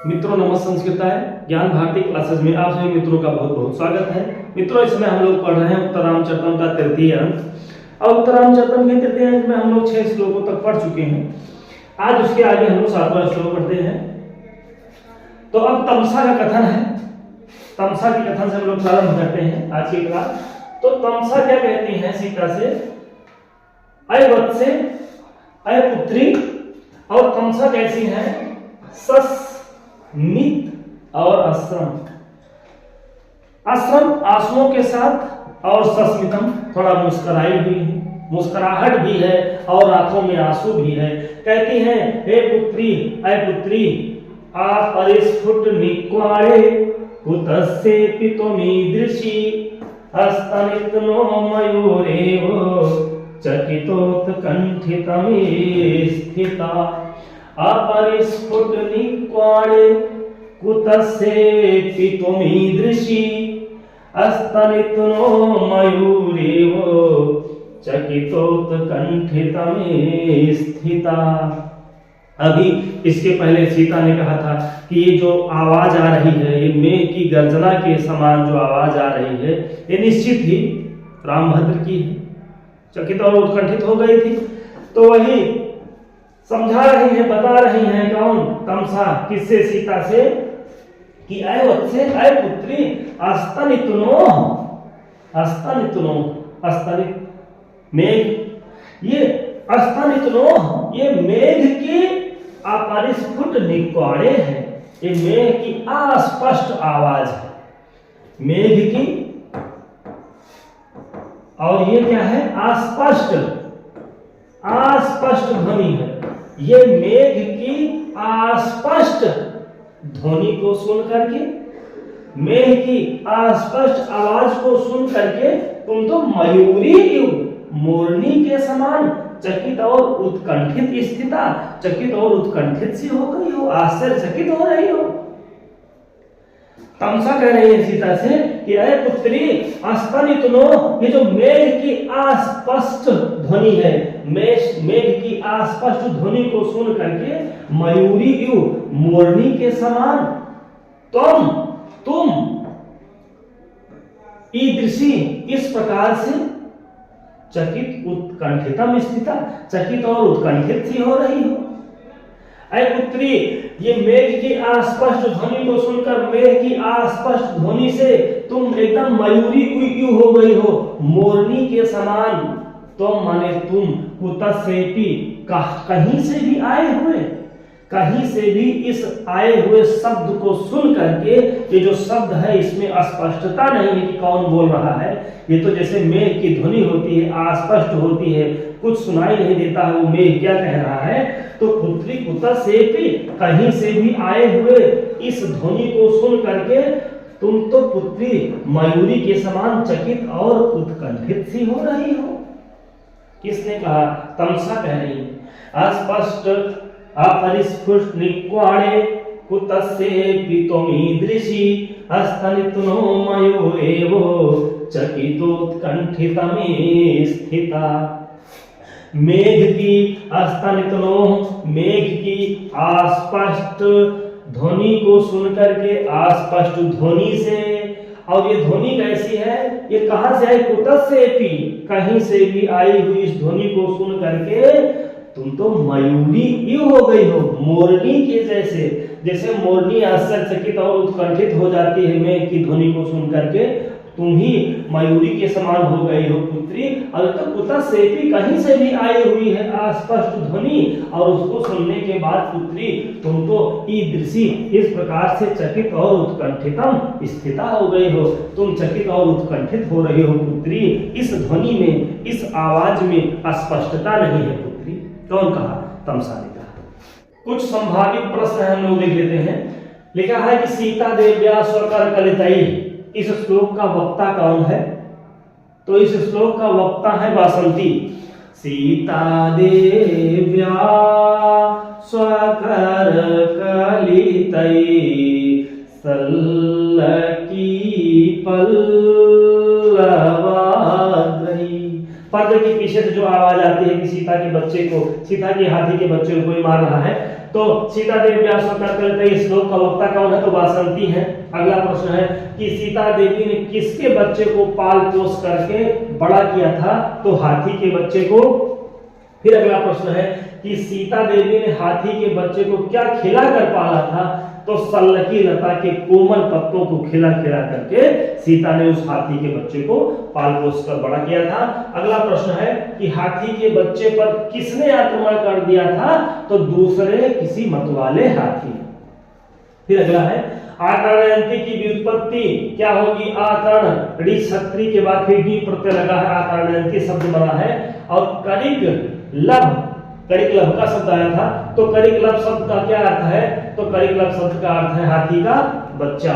मित्रों नमस्ते संस्कृताय ज्ञान भारती क्लासेस में आप सभी मित्रों का बहुत बहुत स्वागत है। मित्रों इसमें हम लोग पढ़ रहे हैं उत्तरामचर्तम का तृतीय अंक और उत्तरामचर्तम के तृतीय अंक में हम लोग 6 श्लोकों तक पढ़ चुके हैं। आज उसके आगे हम लोग 7वां श्लोक पढ़ते हैं। तो अब तमसा का कथन है। तमसा के कथन से हम लोग प्रारंभ करते हैं आज की क्लास। तो तमसा क्या कहती है सीता से, अय वत्से अय पुत्री। और तमसा कैसी है, सस मित और आश्रम। आश्रम आंसुओं के साथ और सस्मितम थोड़ा मुस्कुराई हुई है, मुस्कुराहट भी है और आंखों में आंसू भी है। कहती हैं हे पुत्री अय पुत्री आप परिस्फुट निक्वाणे कुतस्से पितुमीदृशी हस्तनित्नो मयूरेव चकितोत्कंठितमे स्थिता। अपरिस्फुट निक्वाणे कुतस्सेऽपि त्वमीदृशी हस्तनित्नो मयूरेव चकितोत्कंठितमे स्थिता। अभी इसके पहले सीता ने कहा था कि ये जो आवाज आ रही है, ये मेघ की गर्जना के समान जो आवाज आ रही है, ये निश्चित ही रामभद्र की है। चकित और उत्कंठित हो गई थी। तो वही समझा रही है, बता रही है कौन, तमसा, किससे, सीता से, कि अय वत्से अय पुत्री अस्तनित्नो, अस्तनित्नो, अस्तनित मेघ, ये अस्तनित्नो ये मेघ की अपरिस्फुट निक्वाणे है। ये मेघ की अस्पष्ट आवाज है, मेघ की। और ये क्या है, अस्पष्ट, अस्पष्ट ध्वनि है। ये मेघ की अस्पष्ट ध्वनि को सुन करके, मेघ की अस्पष्ट आवाज को सुन करके तुम तो मयूरी मोरनी के समान चकित और उत्कंठित स्थिता, चकित और उत्कंठित सी हो गई हो, आश्चर्यचकित हो रही हो। तमसा कह रही है सीता से कि अरे पुत्री अस्तनित्नो, ये जो मेघ की अस्पष्ट ध्वनि है, मेघ की अस्पष्ट ध्वनि को सुन करके मयूरी यू मोरनी के समान तुम ईदृशी इस प्रकार से चकित उत्कंठितम स्थिता, चकित और उत्कंठित सी हो रही हो। अय पुत्री ये मेघ की अस्पष्ट ध्वनि को सुनकर, मेघ की अस्पष्ट ध्वनि से तुम एकदम मयूरी यू हो गई हो, मोरनी के समान। तो माने तुम कुतस्सेपि कहीं से भी आए हुए, कहीं से भी इस आए हुए शब्द को सुन करके, ये जो शब्द है इसमें स्पष्टता नहीं है कि कौन बोल रहा है। ये तो जैसे मेघ की ध्वनि होती है, अस्पष्ट होती है, कुछ सुनाई नहीं देता है वो मेघ क्या कह रहा है। तो पुत्री कुतस्सेपि कहीं से भी आए हुए इस ध्वनि को सुन करके तुम तो पुत्री मयूरी के समान चकित और उत्कंठित सी हो रही हो। किसने कहा, तमसा कह रही है। अस्पष्ट अपरिस्फुट निक्वाणे कुतस्सेऽपि त्वमीदृशी हस्तनित्नो मयूरेव चकितोत्कंठितमे स्थिता। मेघ की अस्तनित्नो, मेघ की अस्पष्ट ध्वनि को सुनकर के, अस्पष्ट ध्वनि से, और ये ध्वनि कैसी है, ये कहां से आई, कुतस्सेऽपि कहीं से भी आई हुई इस ध्वनि को सुन करके तुम तो मयूरी यू हो गई हो, मोरनी के जैसे। जैसे मोरनी आश्चर्यचकित और उत्कंठित हो जाती है मेघ की ध्वनि को सुन करके, तुम ही मयूरी के समान हो गई हो पुत्री। और तो कुतस्सेऽपि कहीं से भी आई हुई है अस्पष्ट ध्वनि, और उसको सुनने के बाद पुत्री तुम तो ईदृशी इस प्रकार से चकित और उत्कंठितम स्थिता हो गई हो, तुम चकित और उत्कंठित हो रही हो पुत्री। इस ध्वनि में, इस आवाज में स्पष्टता नहीं है पुत्री। कौन कहा, तमसा ने कहा। कुछ संभावित प्रश्न हम लोग देख लेते हैं। लिखा है कि सीता देव्या स्वकर कलितई, इस श्लोक का वक्ता कौन है। तो इस श्लोक का वक्ता है वासंती। सीता देव्या स्वकर कलितई सल्लकी पल्लवाग्रही। पर्दे के पीछे से जो आवाज आती है कि सीता के बच्चे को, सीता के हाथी के बच्चे को कोई मार रहा है, तो सीता देवी व्यास करते इस श्लोक का वक्ता कौन है? तो वासंती है। अगला प्रश्न है कि सीता देवी ने किसके बच्चे को पाल पोस करके बड़ा किया था? तो हाथी के बच्चे को। फिर अगला प्रश्न है कि सीता देवी ने हाथी के बच्चे को क्या खिला कर पाला था? तो सल्लकी लता के कोमल पत्तों को खिला खिला करके सीता ने उस हाथी के बच्चे को पाल पोस कर बड़ा किया था। अगला प्रश्न है कि हाथी के बच्चे पर किसने आक्रमण कर दिया था? तो दूसरे किसी मतवाले हाथी। फिर अगला है आकर्णयंती की व्युत्पत्ति क्या होगी? आकर्ण ऋ छत्री के बाद फिर डी प्रत्यय लगा है, आकर्णयंती शब्द बना है। और करिक लभ, करिक लभ का शब्द आया था, तो करिक लभ शब्द का क्या अर्थ है? तो करिक लभ शब्द का अर्थ है हाथी का बच्चा।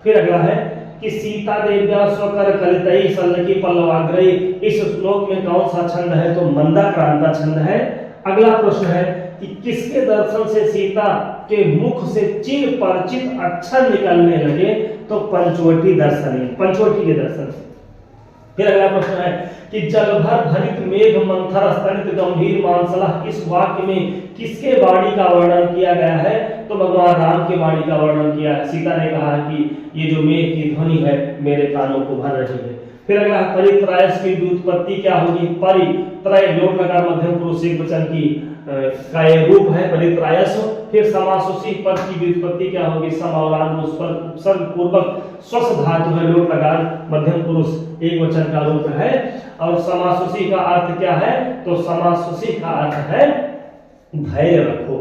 फिर अगला है कि सीता देव्या स्वकर कलितई सल्लकी पल्लवाग्रही, इस श्लोक में कौन सा छंद है? तो मंदाक्रांता छंद है। अगला प्रश्न है कि किसके दर्शन से सीता के मुख से चिर परिचित अक्षर निकलने लगे? तो पंचवटी दर्शन, पंचवटी के दर्शन से। फिर अगला प्रश्न है कि जलभर भरित मेघ मंथर स्तनित गंभीर मानसला, इस वाक्य में किसके वाणी का वर्णन किया गया है? तो भगवान राम के वाणी का वर्णन किया है। सीता ने कहा कि ये जो मेघ की ध्वनि है मेरे कानों को भर रही है। फिर अगला परित्रायस की व्युत्पत्ति क्या होगी? परित्रय लोट लगा मध्यम पुरुष एकवचन की का ये रूप है परित्रायस। फिर समासोसी पद की व्युत्पत्ति क्या होगी? समावलान उस पर उपसर्ग पूर्वक स्वस्थ धातु है, लोट लगा मध्यम पुरुष एकवचन का रूप है। और समासोसी का अर्थ क्या है? तो समासोसी का अर्थ है धैर्य रखो।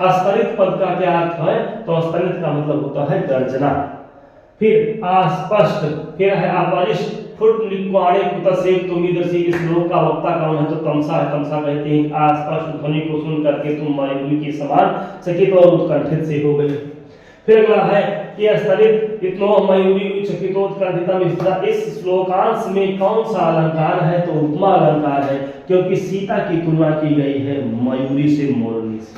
अस्तरित पद का क्या अर्थ है? तो अस्तरित का मतलब होता है गर्जना। फिर अस्पष्ट, फिर है अपरिष्ट, फुट लिक्वाणे कुतसेव तुमिदर्शी, इस श्लोक का वक्ता कौन है? तो तमसा है। तमसा कहते हैं अस्पष्ट ध्वनि को सुन करके तुम मयूरी के समान चकित और उत्कंठित से हो गए। फिर अगला है कि स्तरित इतनो मयूरी चकितोत्कंठितम, इस श्लोकांश में कौन सा अलंकार है? तो उपमा अलंकार है, क्योंकि सीता की तुलना की गई है मयूरी से, मोरनी से।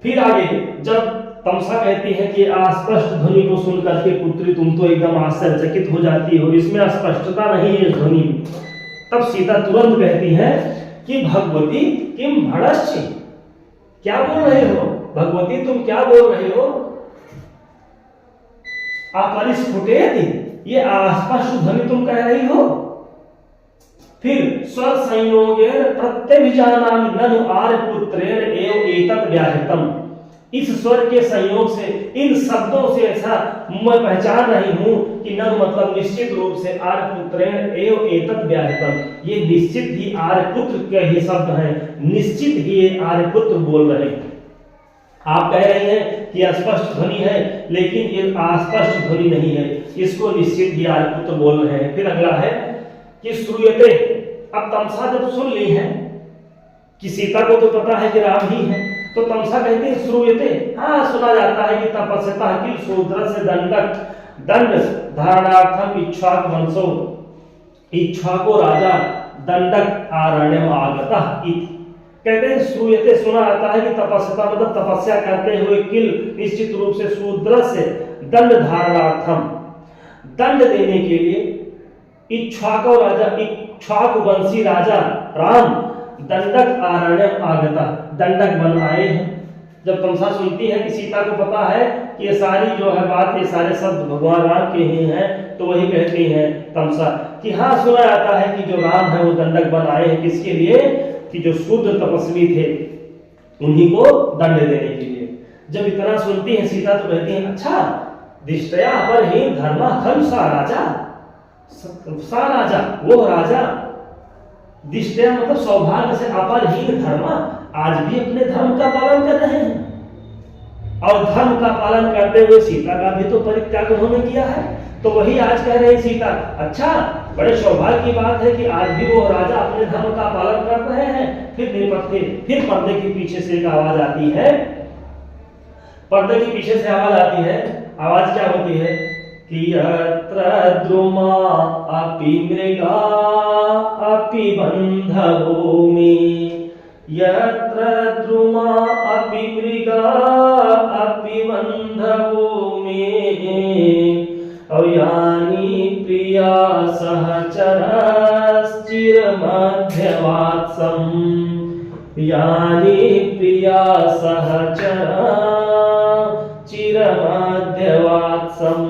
फिर आगे जब तमसा कहती है कि अस्पष्ट ध्वनि को सुन करके पुत्री तुम तो एकदम आश्चर्यचकित हो जाती हो, इसमें स्पष्टता नहीं है इस ध्वनि में। तब सीता तुरंत कहती है कि भगवती किम भड़श्चि, क्या बोल रहे हो? भगवती तुम क्या बोल रहे हो? अपरिस्फुटेति, ये अस्पष्ट ध्वनि तुम कह रही हो। फिर स्वर संयोगेन प्रत्यभिजानामि ननु आर्यपुत्रेण एव एतत् व्याहृतम्, इस स्वर के संयोग से, इन शब्दों से ऐसा मैं पहचान रही हूं कि ननु मतलब निश्चित रूप से, आर्यपुत्रेण एव एतत् व्याहृतम्, ये निश्चित ही आर्यपुत्र के ही शब्द हैं, निश्चित ही ये आर्यपुत्र बोल रहे हैं। आप कह रहे हैं कि अस्पष्ट ध्वनि है, लेकिन ये अस्पष्ट ध्वनि नहीं है, इसको निश्चित ही आर्यपुत्र बोल रहे हैं। फिर अगला है कि श्रूयते, अब तमसा जब सुन ली है कि सीता को तो पता है कि राम ही है, तो तमसा कहते हैं श्रूयते, हाँ सुना जाता है कि तपस्यता किल शूद्र से दंड धारणार्थम इक्ष्वाक वंशो, इक्ष्वाको राजा दंडक आरण्यम आगतः इति। कहते हैं श्रूयते सुना आता है कि तपस्यता मतलब तपस्या करते हुए किल निश्चित रूप से शूद्र से दंड धारणार्थम दंड देने के लिए इक्ष्वाको राजा, इक्ष्वाक वंशी राजा राम दंडक आरण्यम आगता, दंडक बन आए हैं। जब तमसा सुनती है कि सीता को पता है कि ये सारी जो है बात, ये सारे शब्द भगवान राम के ही हैं, तो वही कहती है तमसा कि हाँ सुना जाता है कि जो राम है वो दंडक बन आए हैं, किसके लिए? कि जो शूद्र तपस्वी थे उन्हीं को दंड देने के लिए। जब इतना सुनती है सीता तो कहती है अच्छा दिष्टया अपरहीन धर्मा खलु सा राजा, सा राजा वो राजा, दिष्टया मतलब सौभाग्य से, अपरहीन धर्मा आज भी अपने धर्म का पालन कर रहे हैं, और धर्म का पालन करते हुए सीता का भी तो परित्याग उन्होंने किया है। तो वही आज कह रहे सीता, अच्छा बड़े सौभाग्य की बात है कि आज भी वो राजा अपने धर्म का पालन कर रहे हैं। फिर पर्दे के पीछे से एक आवाज आती है, पर्दे के पीछे से आवाज आती है। आवाज क्या होती है कि यत्र द्रुमा अपि मृगा अपि बंधभूमि, यत्र द्रुमा अपि मृगा अपि बंधभूमि, अव्यानी प्रिया सहचरश्चिरमध्यवात्सम् यानी प्रिया सहचरा चिरमध्यवात्सम्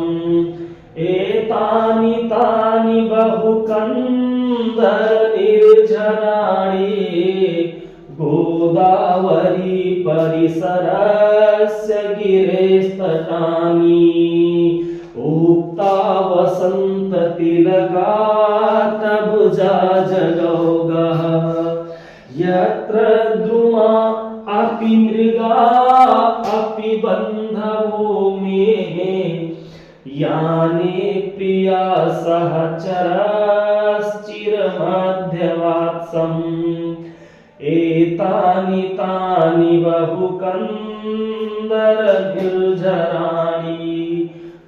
एतानि तानि बहुकन्दर निर्झराणि गोदावरी परिसरस्य गिरेस्तटानि उक्ता वसंत तिलकात् भुजा जगौगः यत्र द्रुमा अपि मृगा अपि बन्धभूमिः यानि प्रिया सहचरश्चिरमध्यवात्सम् एतानि तानि बहुकन्दर निर्झराणि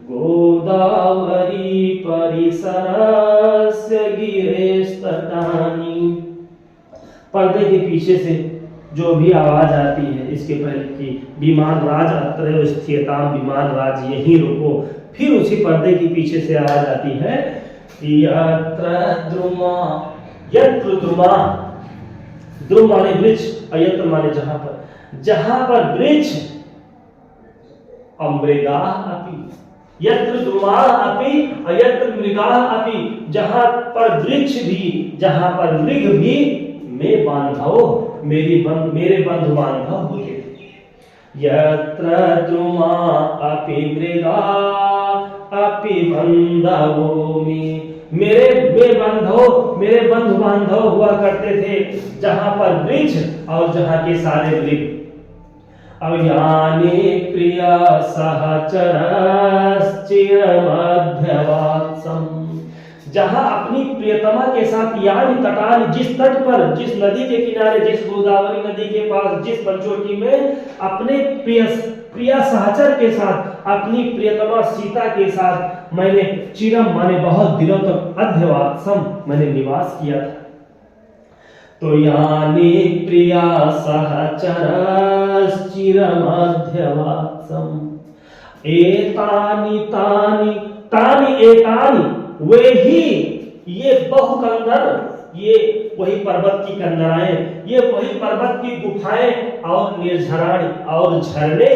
गोदावरी परिसरस्य गिरेस्तटानि। पर्दे के पीछे से जो भी आवाज आती है इसके पहले की विमान राज अत्र स्थियताम, विमान राज यहीं रुको, फिर उसी पर्दे के पीछे से आवाज आती है यत्र द्रुमा, यत्र द्रुमा, द्रुम माने वृक्ष, अयत्र माने जहां पर वृक्ष, मृगा अपि, यत्र द्रुमा अपि अयत्र मृगा अपि, जहां पर वृक्ष भी जहां पर मृग भी मैं बांधव मेरे बंधु बांधव हुए। यत्र द्रुमा अपि मृगा अपि बंधवो में, मेरे बंधु बांधव हुआ करते थे जहां पर वृक्ष और जहां के सारे वृक्ष। अब यानी प्रिया सहचरश्चिरमध्यवात्सम्, जहां अपनी प्रियतमा के साथ यानी तटान, जिस तट पर, जिस नदी के किनारे, जिस गोदावरी नदी के पास, जिस पंचवटी में अपने प्रिया सहचर के साथ, अपनी प्रियतमा सीता के साथ मैंने चिरम माने बहुत दिनों तक, अध्यवात्सम मैंने निवास किया था। तो यानी प्रिया सहचरश्चिरमध्यवात्सम एतानि तानि, तानि एतानि वे ही, ये बहुकंदर, ये वही पर्वत की कंदराएं, ये वही पर्वत की गुफाएं और निर्झराणी और झरने,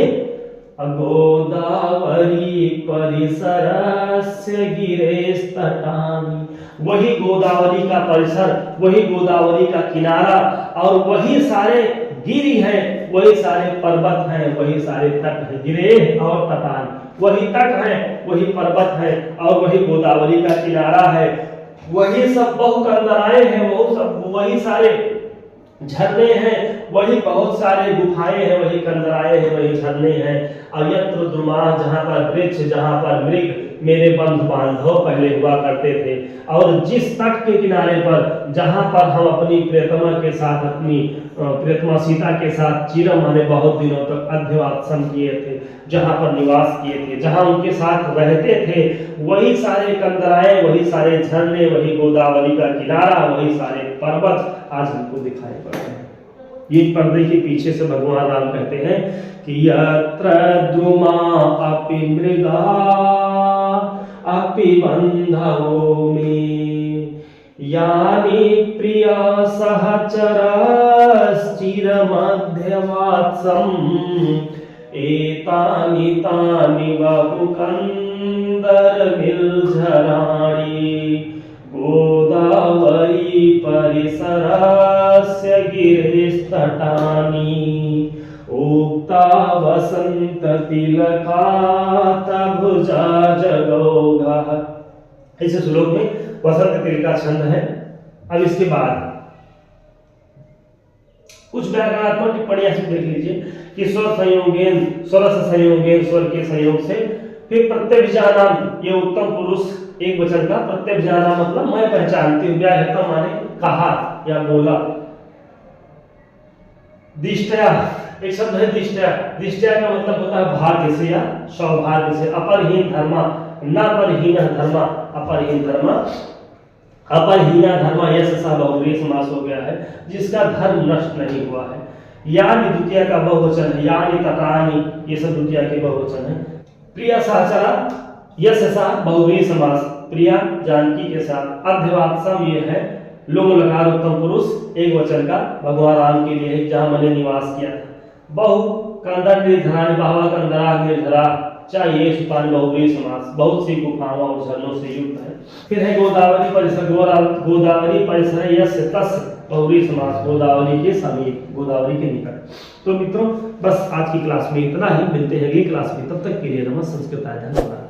गोदावरी परिसरस्य गिरेस्तटानि, वही गोदावरी का परिसर, वही गोदावरी का किनारा और वही सारे गिरि हैं, वही सारे पर्वत हैं, वही सारे तट हैं, गिरे और तटान, वही तट है, वही पर्वत है और वही गोदावरी का किनारा है, वही सब बहुकंदराएं हैं, वो सब वही सारे झरने हैं, वही बहुत सारे गुफाएं हैं, वही कंदराएं हैं, वही झरने हैं। अयत्र द्रुमा, जहां पर वृक्ष, जहां पर मृग मेरे बंधु बांधव पहले हुआ करते थे, और जिस तट के किनारे पर जहां पर हम अपनी प्रियतमा के साथ, अपनी प्रियतमा सीता के साथ चिरम माने बहुत दिनों तक अध्यवात्सम किए थे, जहां पर निवास किए थे, जहां उनके साथ रहते थे, वही सारे कंदराएं, वही सारे झरने, वही गोदावरी का किनारा, वही सारे पर्वत आज हमको दिखाई पड़ रहे हैं। ये पर्दे के पीछे से भगवान राम कहते हैं कि यत्र द्रुमा अपि मृगा अपि बंधवो में यानि प्रिया सहचरश्चिरमध्यवात्सम् एतानि तानि बहुकन्दर निर्झराणि गोदावरी परिसरस्य गिरिस्तटानि उक्ता वसंत तिलकात् भुजा जगौगः। इस श्लोक में वसंत तिल का छंद है। अब इसके बाद कुछ व्याकरणात्मक टिप्पणियां देख लीजिए कि स्वर संयोगेन, स्वरस संयोगेन, स्वर के संयोग से, फिर प्रत्यभिजानाम, ये उत्तम पुरुष एक वचन का प्रत्यभिजाना मतलब मैं पहचानती हूं, व्याहृता माने कहा या बोला। दिष्टया, एक शब्द है दिष्टया, दिष्टया का मतलब होता है भाग्य से या सौभाग्य से। अपरहीन धर्मा, न परहीन धर्मा, अपरहीन धर्मा, अपरहीना धर्मा, यह सा बहुव्रीहि समास हो गया है, जिसका धर्म नष्ट नहीं हुआ है। यानी द्वितीय का बहुवचन है, यानी ततानि, ये सब द्वितीय के बहुवचन है। प्रिया सहचरा, यश सा बहुव्रीहि समास, प्रिया जानकी के साथ। अध्यवात्सम ये है लुंग लकार उत्तम पुरुष एक वचन का भगवान राम के लिए है, जहाँ मैंने निवास किया था। बहु कंदर निर्धरानि बहवा कंदरा निर्धरा चाहिए सुपान बहुव्रीहि समास, बहुत सी गुफाओं और झरनों से युक्त है। फिर है गोदावरी परिसर, गोदावरी परिसर यस्य तस्य बहुव्रीहि समास, गोदावरी के समीप, गोदावरी के निकट। तो मित्रों बस आज की क्लास में इतना ही, मिलते हैं अगली क्लास में, तब तक के लिए नमः संस्कृत। धन्यवाद।